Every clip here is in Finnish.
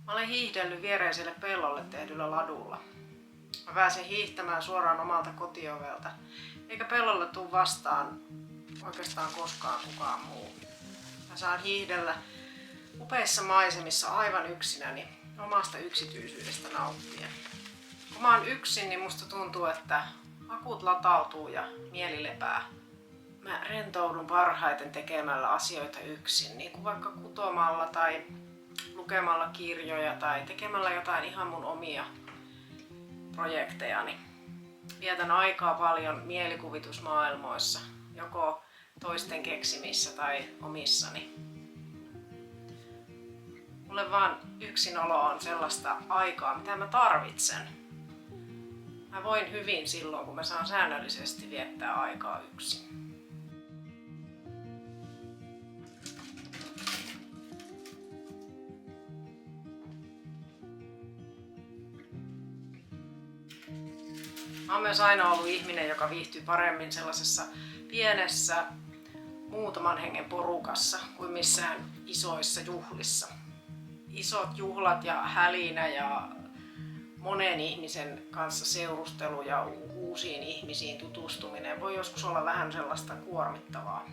Mä olen hiihdellyt viereiselle pellolle tehdyllä ladulla. Mä pääsen hiihtämään suoraan omalta kotiovelta, eikä pellolla tuu vastaan oikeastaan koskaan kukaan muu. Mä saan hiihdellä upeissa maisemissa aivan yksinäni, omasta yksityisyydestä nauttien. Kun mä oon yksin, niin musta tuntuu, että akut latautuu ja mieli lepää. Mä rentoudun parhaiten tekemällä asioita yksin, niin kuin vaikka kutomalla tai lukemalla kirjoja tai tekemällä jotain ihan mun omia projektejani. Vietän aikaa paljon mielikuvitusmaailmoissa, joko toisten keksimissä tai omissani. Mulle vaan yksinolo on sellaista aikaa, mitä mä tarvitsen. Mä voin hyvin silloin, kun mä saan säännöllisesti viettää aikaa yksin. Mä oon myös aina ollut ihminen, joka viihtyy paremmin sellaisessa pienessä muutaman hengen porukassa kuin missään isoissa juhlissa. Isot juhlat ja hälinä ja monen ihmisen kanssa seurustelu ja uusiin ihmisiin tutustuminen voi joskus olla vähän sellaista kuormittavaa.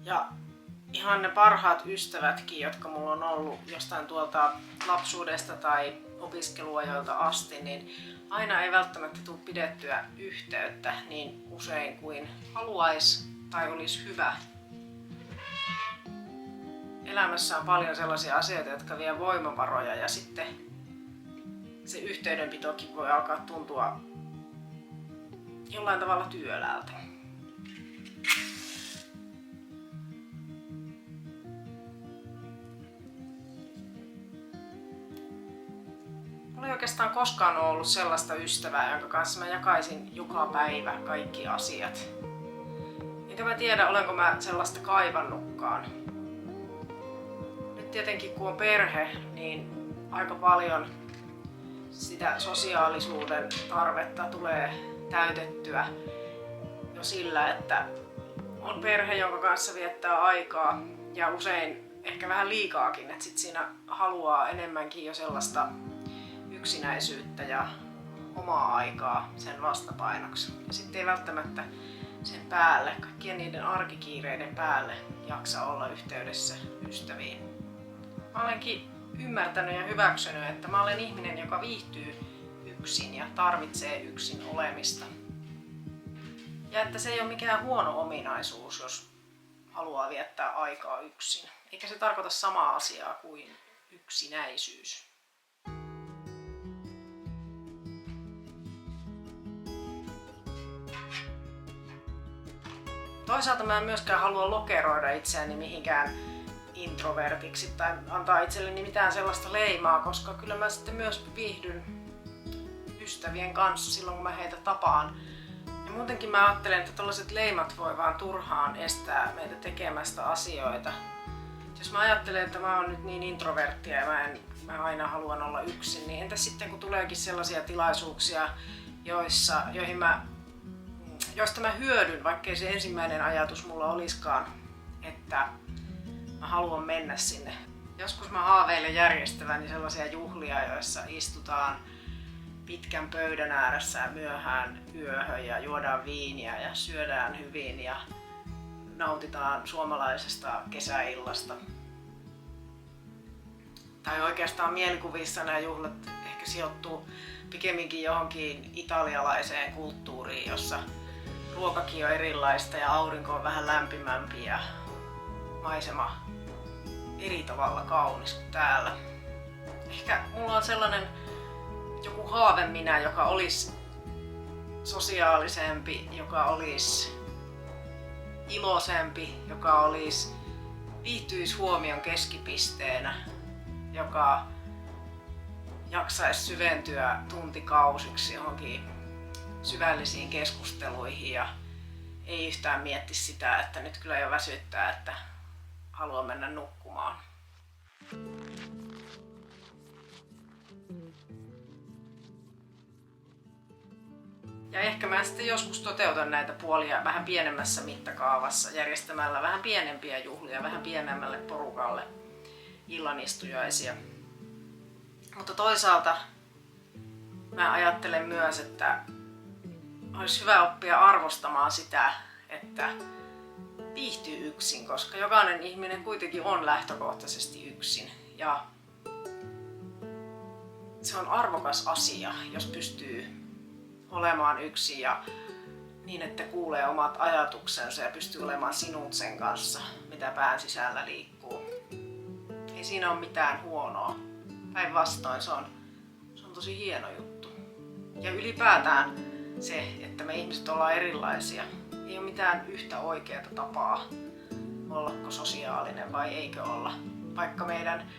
Ja ihan ne parhaat ystävätkin, jotka mulla on ollut jostain tuolta lapsuudesta tai opiskeluajoilta asti, niin aina ei välttämättä tule pidettyä yhteyttä niin usein kuin haluaisi tai olisi hyvä. Elämässä on paljon sellaisia asioita, jotka vie voimavaroja ja sitten se yhteydenpitokin voi alkaa tuntua jollain tavalla työläältä. Mulla ei oikeastaan koskaan ole ollut sellaista ystävää, jonka kanssa mä jakaisin joka päivä kaikki asiat. Enkä mä tiedä, olenko mä sellaista kaivannutkaan. Nyt tietenkin kun on perhe, niin aika paljon sitä sosiaalisuuden tarvetta tulee täytettyä jo sillä, että on perhe, jonka kanssa viettää aikaa ja usein ehkä vähän liikaakin, että sit siinä haluaa enemmänkin jo sellaista yksinäisyyttä ja omaa aikaa sen vastapainoksi. Ja sitten ei välttämättä sen päälle, kaikkien niiden arkikiireiden päälle jaksa olla yhteydessä ystäviin. Mä olenkin ymmärtänyt ja hyväksynyt, että mä olen ihminen, joka viihtyy yksin ja tarvitsee yksin olemista. Ja että se ei ole mikään huono ominaisuus, jos haluaa viettää aikaa yksin. Eikä se tarkoita samaa asiaa kuin yksinäisyys. Toisaalta mä en myöskään halua lokeroida itseäni mihinkään introvertiksi tai antaa itselleni mitään sellaista leimaa, koska kyllä mä sitten myös viihdyn ystävien kanssa silloin, kun mä heitä tapaan. Ja muutenkin mä ajattelen, että tällaiset leimat voi vaan turhaan estää meitä tekemästä asioita. Jos mä ajattelen, että mä oon nyt niin introverttia ja mä aina haluan olla yksin, niin entä sitten kun tuleekin sellaisia tilaisuuksia, joista mä hyödyn, vaikkei se ensimmäinen ajatus mulla olisikaan, että mä haluan mennä sinne. Joskus mä haaveilen järjestäväni sellaisia juhlia, joissa istutaan pitkän pöydän ääressä myöhään yöhön ja juodaan viiniä ja syödään hyvin ja nautitaan suomalaisesta kesäillasta. Tai oikeastaan mielikuvissa nämä juhlat ehkä sijoittuu pikemminkin johonkin italialaiseen kulttuuriin, jossa ruokakin on erilaista ja aurinko on vähän lämpimämpi ja maisema eri tavalla kaunis kuin täällä. Ehkä mulla on sellainen joku haave minä, joka olisi sosiaalisempi, joka olisi iloisempi, joka viihtyisi huomion keskipisteenä, joka jaksaisi syventyä tuntikausiksi johonkin syvällisiin keskusteluihin ja ei yhtään miettisi sitä, että nyt kyllä jo väsyttää, että haluan mennä nukkumaan. Ja ehkä mä sitten joskus toteutan näitä puolia vähän pienemmässä mittakaavassa järjestämällä vähän pienempiä juhlia vähän pienemmälle porukalle illanistujaisia. Mutta toisaalta mä ajattelen myös, että olisi hyvä oppia arvostamaan sitä, että viihtyy yksin, koska jokainen ihminen kuitenkin on lähtökohtaisesti yksin. Ja se on arvokas asia, jos pystyy olemaan yksin ja niin, että kuulee omat ajatuksensa ja pystyy olemaan sinut sen kanssa, mitä pään sisällä liikkuu. Ei siinä ole mitään huonoa. Päinvastoin se on tosi hieno juttu. Ja ylipäätään se, että me ihmiset ollaan erilaisia. Ei ole mitään yhtä oikeaa tapaa ollako sosiaalinen vai eikö olla. Vaikka meidän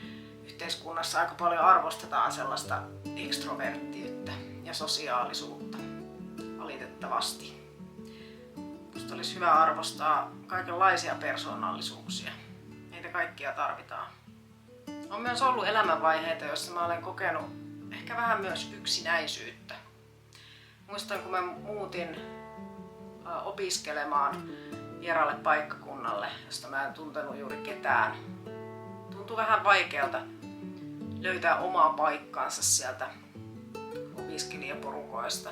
yhteiskunnassa aika paljon arvostetaan sellaista ekstroverttiyttä ja sosiaalisuutta, valitettavasti. Minusta olisi hyvä arvostaa kaikenlaisia persoonallisuuksia. Meitä kaikkia tarvitaan. On myös ollut elämänvaiheita, joissa mä olen kokenut ehkä vähän myös yksinäisyyttä. Muistan, kun mä muutin opiskelemaan vieraalle paikkakunnalle, josta mä en tuntenut juuri ketään. Tuntui vähän vaikealta löytää omaa paikkaansa sieltä opiskelijaporukoista.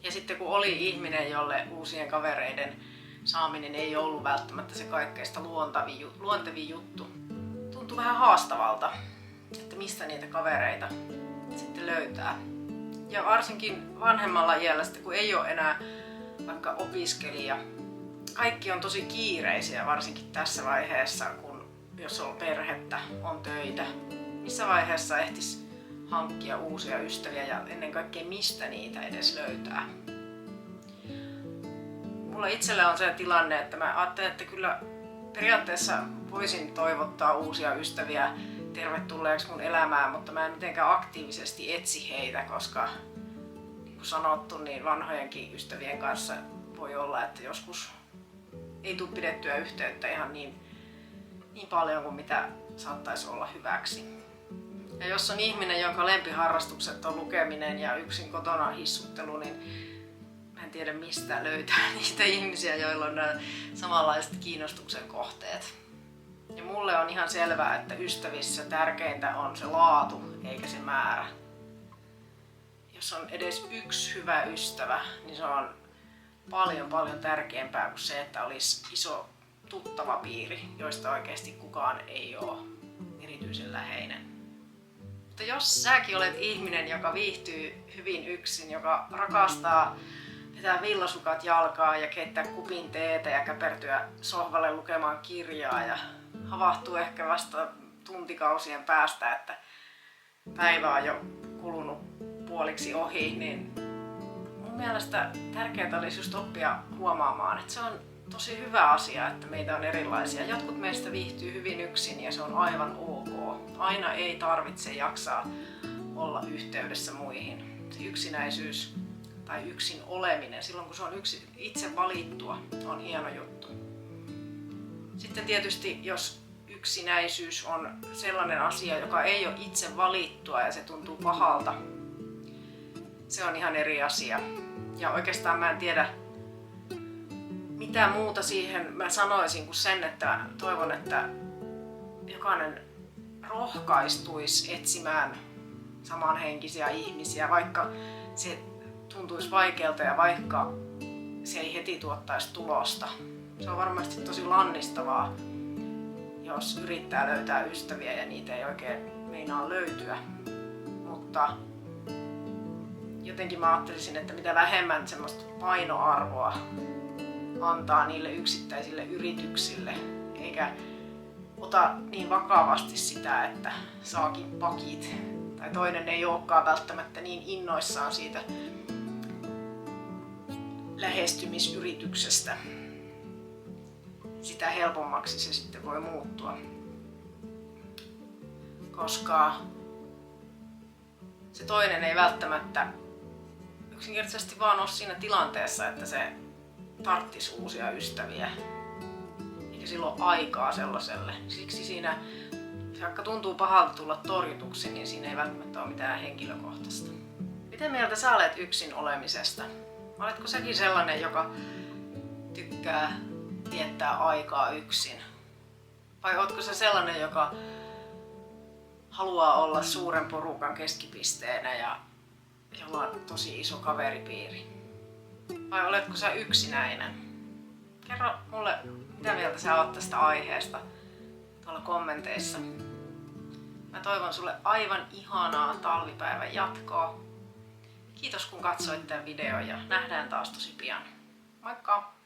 Ja sitten kun oli ihminen, jolle uusien kavereiden saaminen ei ollut välttämättä se kaikkeista luontevin juttu, tuntui vähän haastavalta, että mistä niitä kavereita sitten löytää. Ja varsinkin vanhemmalla iällä, kun ei ole enää vaikka opiskelija, kaikki on tosi kiireisiä, varsinkin tässä vaiheessa, jos on perhettä, on töitä. Missä vaiheessa ehtisi hankkia uusia ystäviä ja ennen kaikkea mistä niitä edes löytää. Mulla itsellä on se tilanne, että mä ajattelen, että kyllä periaatteessa voisin toivottaa uusia ystäviä tervetulleeksi mun elämään, mutta mä en mitenkään aktiivisesti etsi heitä, koska niin kuin sanottu, niin vanhojenkin ystävien kanssa voi olla, että joskus ei tule pidettyä yhteyttä ihan niin paljon kuin mitä saattaisi olla hyväksi. Ja jos on ihminen, jonka lempiharrastukset on lukeminen ja yksin kotona hissuttelu, niin mä en tiedä mistä löytää niitä ihmisiä, joilla on nämä samanlaiset kiinnostuksen kohteet. Ja mulle on ihan selvää, että ystävissä tärkeintä on se laatu eikä se määrä. Jos on edes yksi hyvä ystävä, niin se on paljon tärkeämpää kuin se, että olisi iso tuttava piiri, joista oikeasti kukaan ei ole erityisen läheinen. Mutta jos säkin olet ihminen, joka viihtyy hyvin yksin, joka rakastaa vetää villasukat jalkaan ja keittää kupin teetä ja käpertyä sohvalle lukemaan kirjaa ja havahtuu ehkä vasta tuntikausien päästä, että päivä on jo kulunut puoliksi ohi, niin mun mielestä tärkeää olisi just oppia huomaamaan, että se on tosi hyvä asia, että meitä on erilaisia. Jotkut meistä viihtyy hyvin yksin ja se on aivan ok. Aina ei tarvitse jaksaa olla yhteydessä muihin. Se yksinäisyys tai yksin oleminen, silloin kun se on itse valittua, on hieno juttu. Sitten tietysti, jos yksinäisyys on sellainen asia, joka ei ole itse valittua ja se tuntuu pahalta, se on ihan eri asia. Ja oikeastaan mä en tiedä, mitä muuta siihen mä sanoisin kuin sen, että toivon, että jokainen rohkaistuisi etsimään samanhenkisiä ihmisiä, vaikka se tuntuisi vaikealta ja vaikka se ei heti tuottaisi tulosta. Se on varmasti tosi lannistavaa, jos yrittää löytää ystäviä ja niitä ei oikein meinaa löytyä. Mutta jotenkin mä ajattelisin, että mitä vähemmän semmoista painoarvoa antaa niille yksittäisille yrityksille, eikä ota niin vakavasti sitä, että saakin pakit. Tai toinen ei olekaan välttämättä niin innoissaan siitä lähestymisyrityksestä. Sitä helpommaksi se sitten voi muuttua. Koska se toinen ei välttämättä yksinkertaisesti vaan ole siinä tilanteessa, että se tarttisi uusia ystäviä. Eikä silloin aikaa sellaiselle. Siksi siinä, vaikka tuntuu pahalta tulla torjutuksi, niin siinä ei välttämättä ole mitään henkilökohtaista. Miten mieltä sä olet yksin olemisesta? Oletko säkin sellainen, joka tykkää viettää aikaa yksin? Vai ootko sä sellainen, joka haluaa olla suuren porukan keskipisteenä ja jolla on tosi iso kaveripiiri? Vai oletko sä yksinäinen? Kerro mulle, mitä mieltä sä oot tästä aiheesta tuolla kommenteissa. Mä toivon sulle aivan ihanaa talvipäivän jatkoa. Kiitos kun katsoit tämän videon ja nähdään taas tosi pian. Moikka!